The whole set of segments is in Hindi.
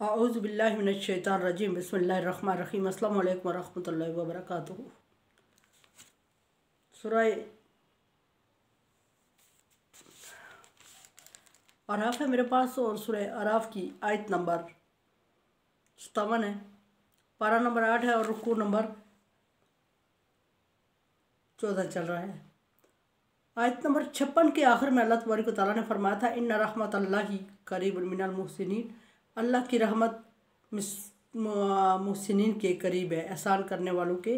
औज़ुबिल्लाहि मिनश्शैतानिर्रजीम बिस्मिल्लाहिर्रहमानिर्रहीम अस्सलामु अलैकुम वरहमतुल्लाहि वबरकातुहू। सूरह अराफ है मेरे पास और सूरह अराफ की आयत नंबर 57 है, पारा नंबर 8 है और रुकू नंबर 14 चल रहा है। आयत नंबर 56 के आखिर में अल्लाह तबारक व तआला ने फरमाया था, इन्ना रहमतल्लाहि करीबुम मिनल मुहसिनीन, अल्लाह की रहमत मुहसिनीन के करीब है, एहसान करने वालों के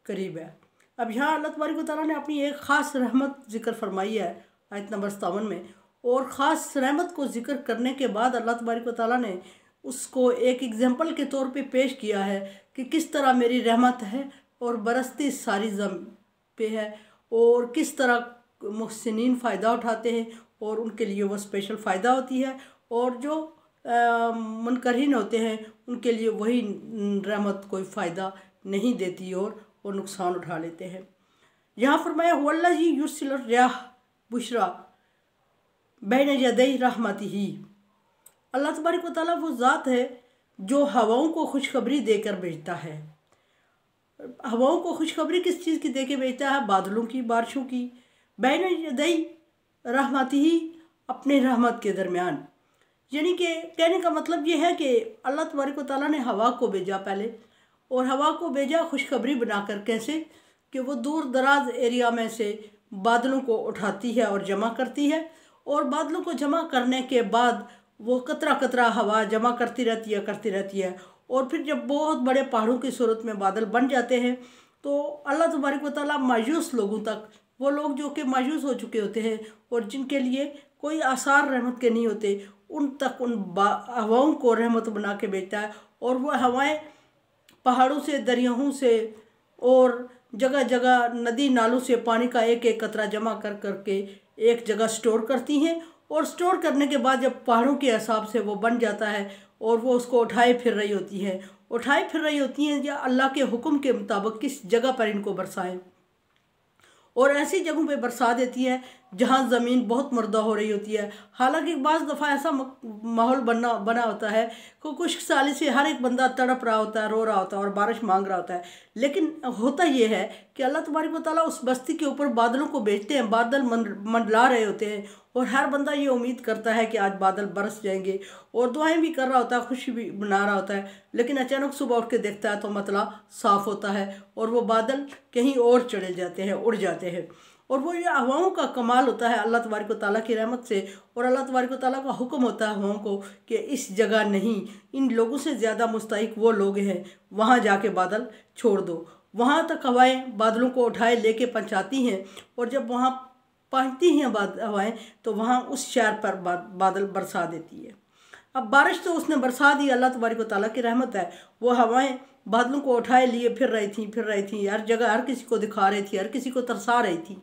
करीब है। अब यहाँ अल्लाह तबारक व तआला ने अपनी एक ख़ास रहमत ज़िक्र फरमाई है आयत नंबर 57 में, और ख़ास रहमत को ज़िक्र करने के बाद अल्लाह तबारक व तआला ने उसको एक एग्जाम्पल के तौर पे पेश किया है कि किस तरह मेरी रहमत है और बरसती सारी पे है, और किस तरह मुहसिनीन फ़ायदा उठाते हैं और उनके लिए वो स्पेशल फ़ायदा होती है, और जो मुनकरीन होते हैं उनके लिए वही रहमत कोई फ़ायदा नहीं देती और वो नुकसान उठा लेते हैं। यहाँ फरमाया हुवल्लज़ी युर्सिलुर रियाह बुशरा बैन यदै रहमतिही, अल्लाह तबारक व तआला वो ज़ात है जो हवाओं को खुशखबरी देकर भेजता है। हवाओं को खुशखबरी किस चीज़ की दे के भेजता है? बादलों की, बारिशों की। बैन यदै रहमतिही, अपने रहमत के दरमियान, यानी कि कहने का मतलब ये है कि अल्लाह तबारक व तआला ने हवा को भेजा पहले, और हवा को भेजा खुशखबरी बनाकर। कैसे? कि वो दूर दराज एरिया में से बादलों को उठाती है और जमा करती है, और बादलों को जमा करने के बाद वो कतरा कतरा हवा जमा करती रहती है, और फिर जब बहुत बड़े पहाड़ों की सूरत में बादल बन जाते हैं तो अल्लाह तबारक व तआला मायूस लोगों तक, वो लोग जो कि मायूस हो चुके होते हैं और जिनके लिए कोई आसार रहमत के नहीं होते, उन तक उन हवाओं को रहमत बना के भेजता है। और वह हवाएं पहाड़ों से, दरियाओं से और जगह जगह नदी नालों से पानी का एक एक कतरा जमा कर करके एक जगह स्टोर करती हैं, और स्टोर करने के बाद जब पहाड़ों के हिसाब से वो बन जाता है और वो उसको उठाए फिर रही होती हैं या अल्लाह के हुक्म के मुताबिक किस जगह पर इनको बरसाएं, और ऐसी जगहों पे बरसा देती है जहाँ ज़मीन बहुत मुर्दा हो रही होती है। हालांकि बाज़ दफ़ा ऐसा माहौल बना होता है कि खुश्क साली से हर एक बंदा तड़प रहा होता है, रो रहा होता है और बारिश मांग रहा होता है, लेकिन होता ये है कि अल्लाह तबारक व तआला उस बस्ती के ऊपर बादलों को भेजते हैं। बादल मंडला रहे होते हैं और हर बंदा ये उम्मीद करता है कि आज बादल बरस जाएंगे, और दुआएं भी कर रहा होता है, खुशी भी मना रहा होता है, लेकिन अचानक सुबह उठ के देखता है तो मतला साफ़ होता है और वो बादल कहीं और चले जाते हैं, उड़ जाते हैं। और वो ये हवाओं का कमाल होता है अल्लाह तबारक व तआला की रहमत से, और अल्लाह तबारक व तआला का हुक्म होता है हवाओं को कि इस जगह नहीं, इन लोगों से ज़्यादा मुस्तहिक वो लोग हैं, वहाँ जाके बादल छोड़ दो। वहाँ तक हवाएं बादलों को उठाए लेके पहुँचाती हैं, और जब वहाँ पहुँचती हैं हवाएं तो वहाँ उस शहर पर बादल बरसा देती है। अब बारिश तो उसने बरसा दी, अल्लाह तबारक व तआला की रहमत है। वो हवाएं बादलों को उठाए लिए फिर रही थी हर जगह, हर किसी को दिखा रही थी, हर किसी को तरसा रही थी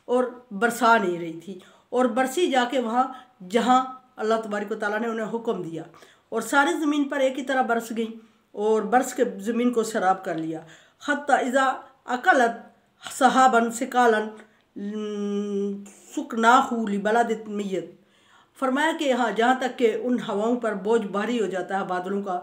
और बरसा नहीं रही थी, और बरसी जाके वहाँ जहाँ अल्लाह तबारक व तआला ने उन्हें हुक्म दिया, और सारी ज़मीन पर एक ही तरह बरस गई और बरस के ज़मीन को शराब कर लिया। हत्ता इज़ा अकलत सहाबन सिकालन सुकनाहू लिबलदिन मय्यत, फरमाया कि हाँ, जहाँ तक कि उन हवाओं पर बोझ भारी हो जाता है बादलों का,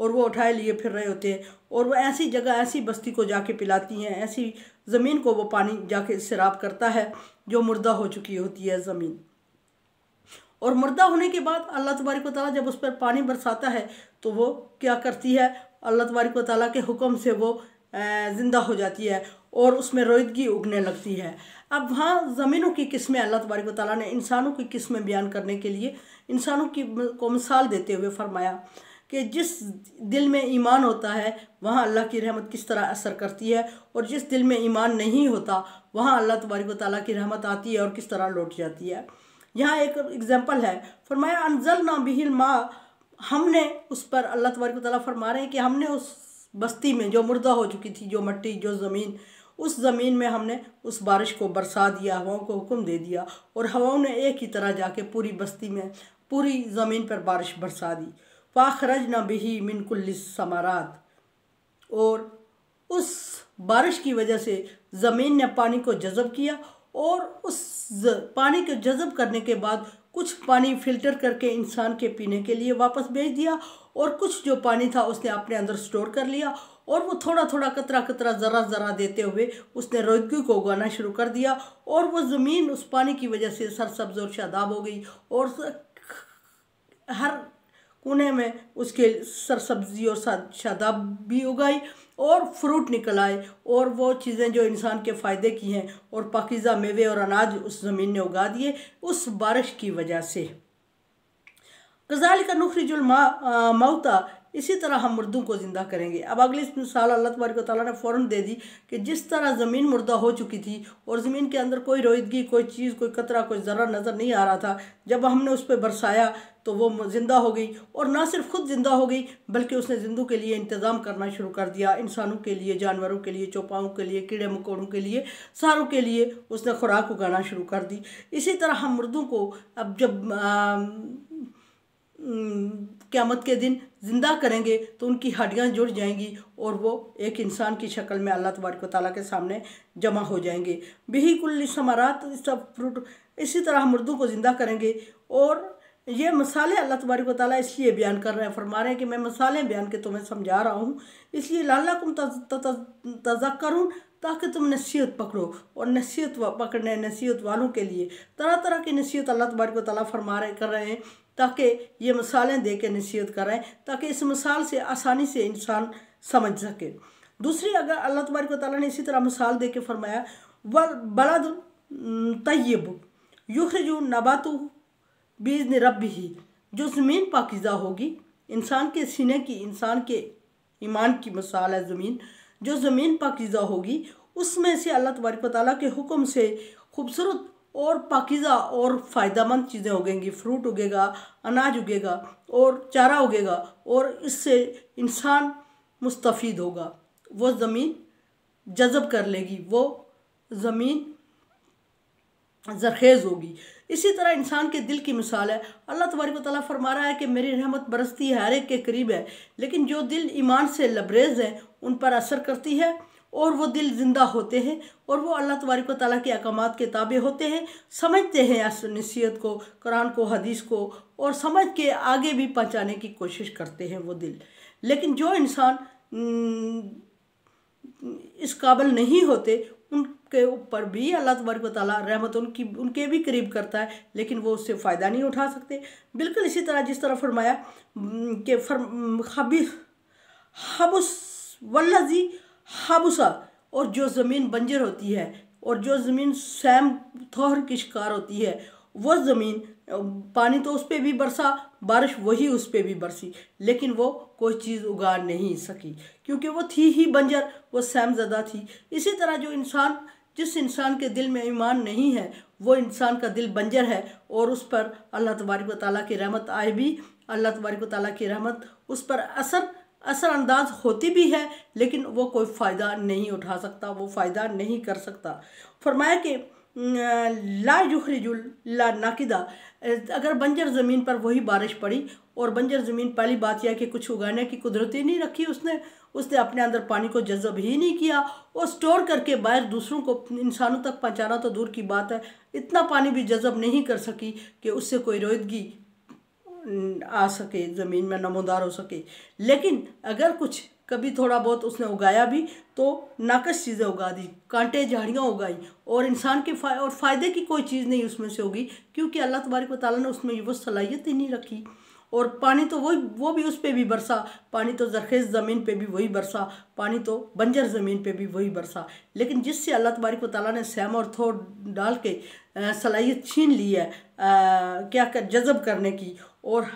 और वो उठाए लिए फिर रहे होते हैं, और वो ऐसी जगह, ऐसी बस्ती को जाके पिलाती हैं, ऐसी ज़मीन को वो पानी जाके सैराब करता है जो मुर्दा हो चुकी होती है ज़मीन। और मुर्दा होने के बाद अल्लाह तबारक व तआला जब उस पर पानी बरसाता है तो वो क्या करती है? अल्लाह तबारक व तआला के हुक्म से वो ज़िंदा हो जाती है और उसमें रोईदगी उगने लगती है। अब वहाँ ज़मीनों की किस्में अल्लाह तबारक व तआला ने इंसानों की किस्में बयान करने के लिए इंसानों की को मिसाल देते हुए फरमाया कि जिस दिल में ईमान होता है वहाँ अल्लाह की रहमत किस तरह असर करती है, और जिस दिल में ईमान नहीं होता वहाँ अल्लाह तबारक व तआला की रहमत आती है और किस तरह लौट जाती है। यहाँ एक एग्जाम्पल है, फरमाया अनज़लना बिहिल मा, हमने उस पर, अल्लाह तबारक व तआला फरमा रहे हैं कि हमने उस बस्ती में जो मुर्दा हो चुकी थी, जो मट्टी, जो ज़मीन, उस ज़मीन में हमने उस बारिश को बरसा दिया, हवाओं को हुक्म दे दिया, और हवाओं ने एक ही तरह जाके पूरी बस्ती में, पूरी ज़मीन पर बारिश बरसा दी। फ़ाख़रजना बिही मिन कुल्लि समारात, और उस बारिश की वजह से ज़मीन ने पानी को जज़ब किया, और उस पानी को जज़ब करने के बाद कुछ पानी फ़िल्टर करके इंसान के पीने के लिए वापस भेज दिया, और कुछ जो पानी था उसने अपने अंदर स्टोर कर लिया, और वो थोड़ा थोड़ा कतरा कतरा ज़रा ज़रा देते हुए उसने रोदगी को उगाना शुरू कर दिया, और वो ज़मीन उस पानी की वजह से सरसब्ज और शादाब हो गई, और हर कोने में उसके सरसब्जी और शादाब भी उगाई, और फ्रूट निकल आए, और वो चीज़ें जो इंसान के फ़ायदे की हैं, और पाकीज़ा मेवे और अनाज उस ज़मीन ने उगा दिए उस बारिश की वजह से। कज़ालिका नुखरिजुल मौता, इसी तरह हम मुर्दों को ज़िंदा करेंगे। अब अगली मिसाल अल्लाह तबारक व तआला ने फ़ौरन दे दी कि जिस तरह ज़मीन मुर्दा हो चुकी थी और ज़मीन के अंदर कोई रोईदगी, कोई चीज़, कोई कतरा, कोई ज़रा नज़र नहीं आ रहा था, जब हमने उस पर बरसाया तो वो ज़िंदा हो गई, और ना सिर्फ खुद ज़िंदा हो गई बल्कि उसने ज़िंदों के लिए इंतज़ाम करना शुरू कर दिया, इंसानों के लिए, जानवरों के लिए, चौपाओं के लिए, कीड़े मकोड़ों के लिए, सारों के लिए उसने खुराक उगाना शुरू कर दी। इसी तरह हम मुर्दों को अब जब क़यामत के दिन ज़िंदा करेंगे तो उनकी हड्डियाँ जुड़ जाएंगी, और वो एक इंसान की शक्ल में अल्लाह तबारक व तआला के सामने जमा हो जाएंगे। बिही कुल्ली समारात, सब फ्रूट। इसी तरह हम मुर्दों को ज़िंदा करेंगे, और ये मिसालें अल्लाह तबारक व तआला इसलिए बयान कर रहे हैं, फरमा रहे हैं कि मैं मिसालें बयान के तुम्हें समझा रहा हूँ, इसलिए लअल्लकुम तज़क्करून, ताकि तुम नसीहत पकड़ो, और नसीहत पकड़ने नसीहत वालों के लिए तरह तरह की नसीहत अल्लाह तबारक व तआला कर रहे हैं, ताकि ये मिसालें दे के नसीहत कर रहे हैं, ताकि इस मिसाल से आसानी से इंसान समझ सके। दूसरी, अगर अल्लाह तबारक व तआला ने इसी तरह मिसाल दे के फरमाया, वल बलदुन तय्यब युखरिजु नबातुहु बिइज़्नि रब्बिही, जो ज़मीन पाकीज़ा होगी, इंसान के सीने की, इंसान के ईमान की मिसाल है ज़मीन, जो ज़मीन पाकीज़ा होगी उसमें से अल्लाह तबारक व तआला के हुक्म से खूबसूरत और पाकीज़ा और फ़ायदेमंद चीज़ें उगेंगी, फ्रूट उगेगा, अनाज उगेगा, और चारा उगेगा, और इससे इंसान मुस्तफ़ीद होगा, वो ज़मीन जज़ब कर लेगी, वो ज़मीन ज़रखेज़ होगी। इसी तरह इंसान के दिल की मिसाल है, अल्लाह तबारक व तआला फरमा रहा है कि मेरी रहमत बरसती है हर एक के करीब है, लेकिन जो दिल ईमान से लबरेज़ हैं उन पर असर करती है, और वो दिल ज़िंदा होते हैं, और वो अल्लाह तबारक व तआला के अहकामात के ताबे होते हैं, समझते हैं इस नसीहत को, कुरान को, हदीस को, और समझ के आगे भी पहुँचाने की कोशिश करते हैं वो दिल। लेकिन जो इंसान इस काबिल नहीं होते, उनके ऊपर भी अल्लाह तबारक व तआला रहमत उनके भी करीब करता है, लेकिन वो उससे फ़ायदा नहीं उठा सकते। बिल्कुल इसी तरह जिस तरह फरमाया कि हबुस वल्लज़ी हबुसा, और जो ज़मीन बंजर होती है, और जो ज़मीन सैम थोहर की शिकार होती है, वो ज़मीन पानी तो उस पर भी बरसा, बारिश वही उस पर भी बरसी, लेकिन वो कोई चीज़ उगा नहीं सकी, क्योंकि वो थी ही बंजर, वो सैम ज़दा थी। इसी तरह जिस इंसान के दिल में ईमान नहीं है, वो इंसान का दिल बंजर है, और उस पर अल्लाह तबारक व तआला की रहमत आए भी, अल्लाह तबारक व तआला की रहमत उस पर असरअंदाज होती भी है, लेकिन वो कोई फ़ायदा नहीं उठा सकता, वो फ़ायदा नहीं कर सकता। फरमाया कि ला युखरिजुल ला नाकिदा, अगर बंजर ज़मीन पर वही बारिश पड़ी, और बंजर ज़मीन, पहली बात यह कि कुछ उगाने की कुदरत ही नहीं रखी उसने अपने अंदर पानी को जज़ब ही नहीं किया, और स्टोर करके बाहर दूसरों को, इंसानों तक पहुँचाना तो दूर की बात है, इतना पानी भी जज़ब नहीं कर सकी कि उससे कोई रोईदगी आ सके, ज़मीन में नमोदार हो सके। लेकिन अगर कुछ कभी थोड़ा बहुत उसने उगाया भी तो नाकस चीज़ें उगा दी, कांटे झाड़ियाँ उगाई, और इंसान के और फ़ायदे की कोई चीज़ नहीं उसमें से होगी, क्योंकि अल्लाह तबारक व तआला ने उसमें वो सलाहियत ही नहीं रखी। और पानी तो वो भी उस पर भी बरसा, पानी तो ज़रखेज़ ज़मीन पे भी वही बरसा, पानी तो बंजर ज़मीन पे भी वही बरसा, लेकिन जिससे अल्लाह तबारक व तआला ने सहम और थोड़ डाल के सलाहियत छीन ली है, जज़ब करने की और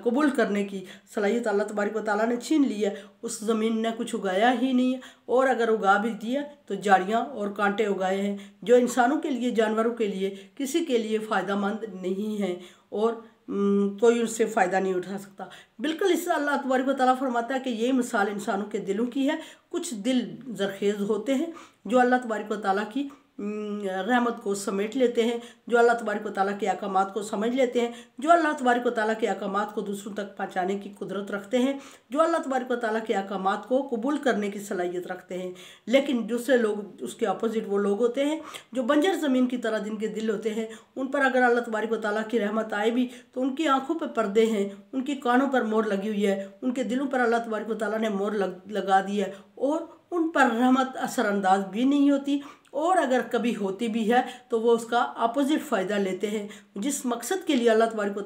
कबूल करने की सलाहियत अल्लाह तबारक व तआला ने छीन ली है, उस ज़मीन ने कुछ उगाया ही नहीं है, और अगर उगा भी दिया तो झाड़ियाँ और कांटे उगाए हैं, जो इंसानों के लिए, जानवरों के लिए, किसी के लिए फ़ायदेमंद नहीं है, और कोई उससे फ़ायदा नहीं उठा सकता। बिल्कुल इससे अल्लाह तबारक व तआला फरमाता है कि ये मिसाल इंसानों के दिलों की है। कुछ दिल ज़रखेज़ होते हैं जो अल्लाह तबारक व तआला की रहमत को समेट लेते हैं, जो अल्लाह तबारक व तआला के अहकामात को समझ लेते हैं, जो अल्लाह तबारक व तआला के अहकामात को दूसरों तक पहुँचाने की कुदरत रखते हैं, जो अल्लाह तबारक व तआला के अहकामात को कबूल करने की सलाहियत रखते हैं। लेकिन दूसरे लोग उसके अपोजिट वो लोग होते हैं जो बंजर ज़मीन की तरह जिनके दिल होते हैं, उन पर अगर अल्लाह तबारक व तआला की रहमत आए भी तो उनकी आंखों पर पर्दे हैं, उनकी कानों पर मोहर लगी हुई है, उनके दिलों पर अल्लाह तबारक व तआला ने मोहर लगा दी है और उन पर रहमत असरअंदाज भी नहीं होती, और अगर कभी होती भी है तो वो उसका अपोजिट फ़ायदा लेते हैं। जिस मकसद के लिए अल्लाह तबारक व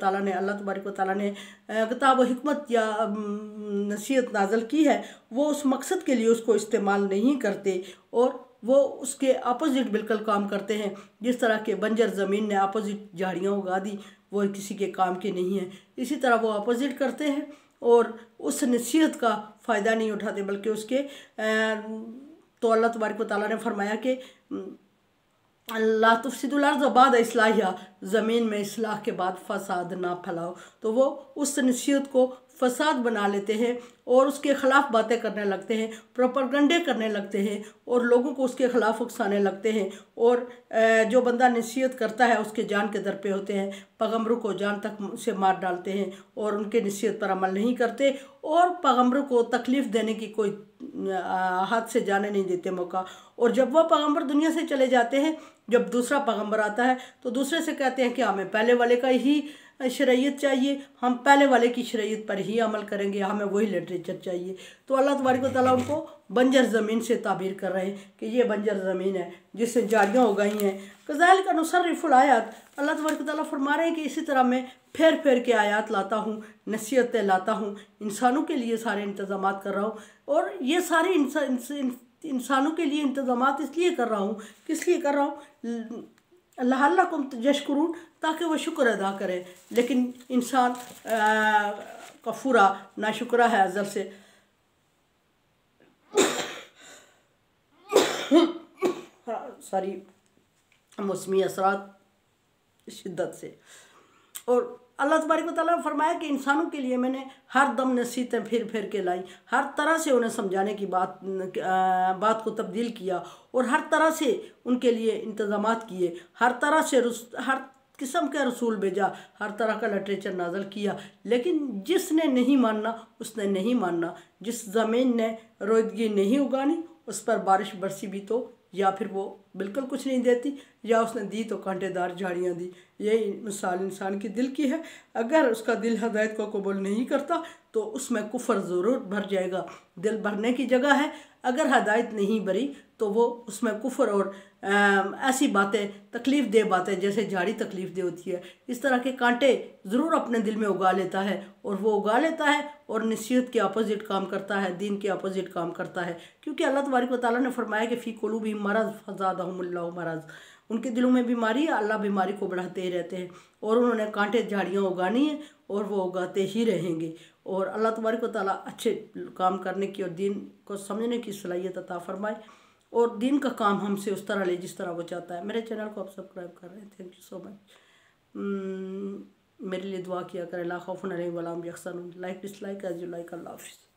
तआला ने किताब व हिकमत या नसीहत नाज़िल की है, वो उस मकसद के लिए उसको इस्तेमाल नहीं करते और वो उसके अपोजिट बिल्कुल काम करते हैं। जिस तरह के बंजर ज़मीन ने अपोजिट झाड़ियाँ उगा दी, वो किसी के काम की नहीं है, इसी तरह वो अपोजिट करते हैं और उस नसीहत का फ़ायदा नहीं उठाते, बल्कि उसके तो अल्लाह तबारक व तआला ने फरमाया कि ला तुफसिदुल अर्ज़ बाद इस्लाहिहा, ज़मीन में इस्लाह के बाद फसाद ना फैलाओ। तो वो उस नसीहत को फसाद बना लेते हैं और उसके ख़िलाफ़ बातें करने लगते हैं, प्रोपेगेंडे करने लगते हैं और लोगों को उसके ख़िलाफ़ उकसाने लगते हैं। और जो बंदा नसीहत करता है उसके जान के दर पे होते हैं, पैगम्बरों को जान तक से मार डालते हैं और उनके नसीहत पर अमल नहीं करते और पैगम्बरों को तकलीफ़ देने की कोई हाथ से जाने नहीं देते मौका। और जब वह पैगम्बर दुनिया से चले जाते हैं, जब दूसरा पैगम्बर आता है तो दूसरे से कहते हैं कि हमें पहले वाले का ही शरीयत चाहिए, हम पहले वाले की शरीयत पर ही अमल करेंगे, हमें वही लिटरेचर चाहिए। तो अल्लाह तबारक व तआला उनको बंजर ज़मीन से ताबीर कर रहे हैं कि ये बंजर ज़मीन है जिससे झाड़ियाँ उगाई हैं। कज़ालिका नुसर्रिफुल आयात, अल्लाह तबारक व तआला फरमा रहे हैं कि इसी तरह मैं फेर फेर के आयात लाता हूँ, नसीहतें लाता हूँ, इंसानों के लिए सारे इंतज़ामात कर रहा हूँ। और ये सारे इंसानों के लिए इंतज़ामात इसलिए कर रहा हूँ, किस लिए कर रहा हूँ, लअल्लकुम यशकुरून, ताकि वो शुक्र अदा करें। लेकिन इंसान कफूरा नाशुक्रा है अज़ल से। सारी मौसमी असरात शिद्दत से। और अल्लाह तबारक व तआला ने फरमाया कि इंसानों के लिए मैंने हर दम नसीहतें फिर फिर के लाई, हर तरह से उन्हें समझाने की बात को तब्दील किया और हर तरह से उनके लिए इंतज़ामात किए, हर तरह से हर किस्म का रसूल भेजा, हर तरह का लिटरेचर नाज़िल किया। लेकिन जिसने नहीं मानना उसने नहीं मानना। जिस ज़मीन ने रोईदगी नहीं उगानी उस पर बारिश बरसी भी तो या फिर वो बिल्कुल कुछ नहीं देती, या उसने दी तो कांटेदार झाड़ियाँ दी। यही मिसाल इंसान के दिल की है। अगर उसका दिल हदायत को कबूल नहीं करता तो उसमें कुफर ज़रूर भर जाएगा। दिल भरने की जगह है, अगर हदायत नहीं भरी तो वो उसमें कुफर और ऐसी बातें, तकलीफ़ दे बातें, जैसे झाड़ी तकलीफ़ दे होती है, इस तरह के कांटे ज़रूर अपने दिल में उगा लेता है। और वो उगा लेता है और नसीहत के अपोजिट काम करता है, दीन के अपोजिट काम करता है। क्योंकि अल्लाह तबारक व तआला ने फरमाया कि फ़ी कुलूबिहिम मरज़ फ़ज़ादहुमुल्लाहु मरज़, उनके दिलों में बीमारी है, अल्लाह बीमारी को बढ़ाते ही रहते हैं। और उन्होंने कांटे झाड़ियाँ उगानी है और वो उगाते ही रहेंगे। और अल्लाह तबारक व तआला अच्छे काम करने की और दीन को समझने की सलाहियत अता फरमाए और दीन का काम हमसे उस तरह ले जिस तरह वो चाहता है। मेरे चैनल को आप सब्सक्राइब कर रहे हैं, थैंक यू सो मच। मेरे लिए दुआ किया करें। ला खौफुन अलैहिम वला हुम यहज़नून। Like dislike as you like. अल्लाह हाफ़िज़।